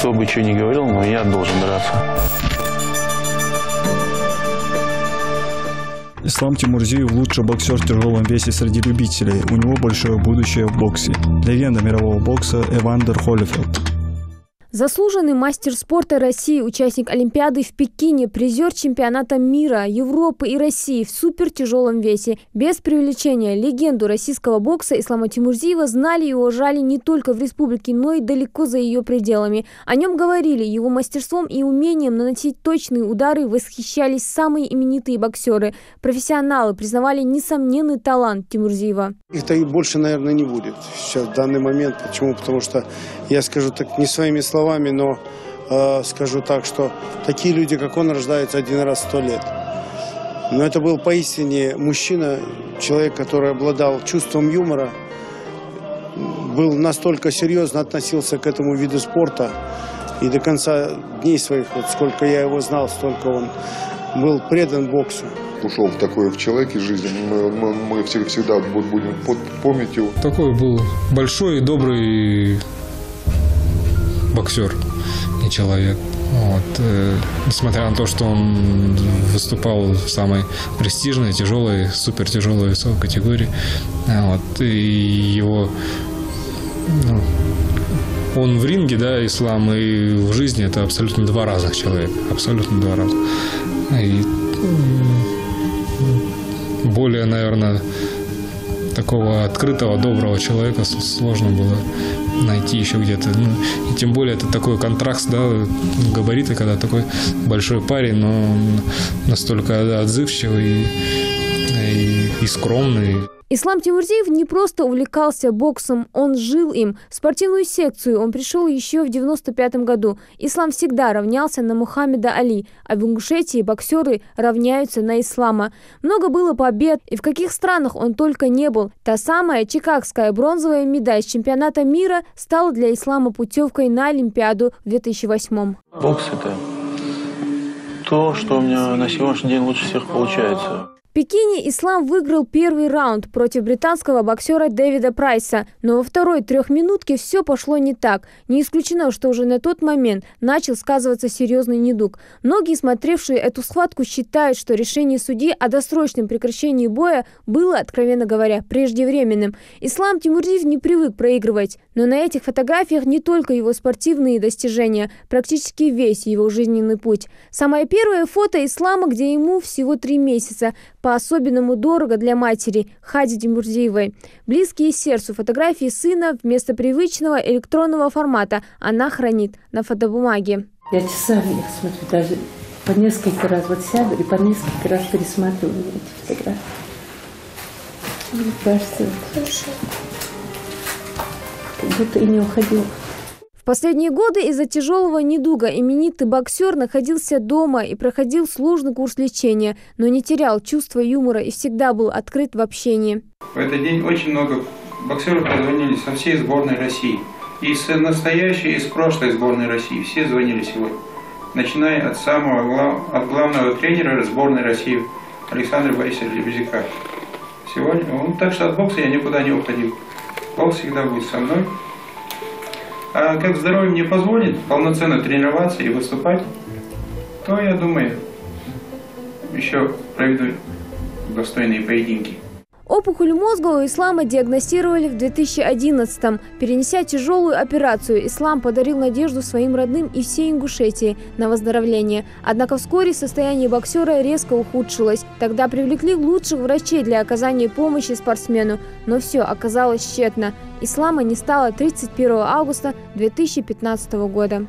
Кто бы что ни говорил, но я должен драться. Ислам Тимурзиев – лучший боксер в тяжелом весе среди любителей. У него большое будущее в боксе. Легенда мирового бокса Эвандер Холлифелд. Заслуженный мастер спорта России, участник Олимпиады в Пекине, призер чемпионата мира, Европы и России в супертяжелом весе. Без преувеличения, легенду российского бокса Ислама Тимурзиева знали и уважали не только в республике, но и далеко за ее пределами. О нем говорили, его мастерством и умением наносить точные удары восхищались самые именитые боксеры. Профессионалы признавали несомненный талант Тимурзиева. Их-то и больше, наверное, не будет сейчас в данный момент. Почему? Потому что, я скажу так не своими словами, но скажу так, что такие люди, как он, рождаются один раз в 100 лет. Но это был поистине мужчина, человек, который обладал чувством юмора, был настолько серьезно относился к этому виду спорта. И до конца дней своих, вот сколько я его знал, столько он был предан боксу. Ушел в такое в человеке жизни, мы всегда будем помнить его. Такой был большой и добрый боксер и человек. Вот. Несмотря на то, что он выступал в самой престижной, тяжелой, супертяжелой весовой категории. Вот. И его... он в ринге, да, Ислам, и в жизни это абсолютно два разных человека. Абсолютно два разных. И более, наверное, такого открытого, доброго человека сложно было найти еще где-то. И тем более это такой контраст, да, габариты, когда такой большой парень, но настолько отзывчивый и скромный. Ислам Тимурзиев не просто увлекался боксом, он жил им. В спортивную секцию он пришел еще в 1995 году. Ислам всегда равнялся на Мухаммеда Али, а в Ингушетии боксеры равняются на Ислама. Много было побед, и в каких странах он только не был. Та самая чикагская бронзовая медаль с чемпионата мира стала для Ислама путевкой на Олимпиаду в 2008. Бокс – это то, что у меня на сегодняшний день лучше всех получается. В Пекине Ислам выиграл первый раунд против британского боксера Дэвида Прайса, но во второй трехминутке все пошло не так. Не исключено, что уже на тот момент начал сказываться серьезный недуг. Многие, смотревшие эту схватку, считают, что решение судьи о досрочном прекращении боя было, откровенно говоря, преждевременным. Ислам Тимурзиев не привык проигрывать, но на этих фотографиях не только его спортивные достижения, практически весь его жизненный путь. Самое первое фото Ислама, где ему всего 3 месяца. По-особенному дорого для матери Хади Тимурзиевой. Близкие сердцу фотографии сына вместо привычного электронного формата она хранит на фотобумаге. Я часами их смотрю, даже по несколько раз вот сяду и по несколько раз пересматриваю эти фотографии. Мне кажется, хорошо. Как будто и не уходил. В последние годы из-за тяжелого недуга именитый боксер находился дома и проходил сложный курс лечения, но не терял чувства юмора и всегда был открыт в общении. В этот день очень много боксеров позвонили со всей сборной России. И с настоящей, и с прошлой сборной России. Все звонили сегодня. Начиная от главного тренера сборной России Александра Борисовича Лебезяка. Сегодня, так что от бокса я никуда не уходил. Бокс всегда будет со мной. А как здоровье мне позволит полноценно тренироваться и выступать, то, я думаю, еще проведу достойные поединки. Опухоль мозга у Ислама диагностировали в 2011-м. Перенеся тяжелую операцию, Ислам подарил надежду своим родным и всей Ингушетии на выздоровление. Однако вскоре состояние боксера резко ухудшилось. Тогда привлекли лучших врачей для оказания помощи спортсмену. Но все оказалось тщетно. Ислама не стало 31 августа 2015 года.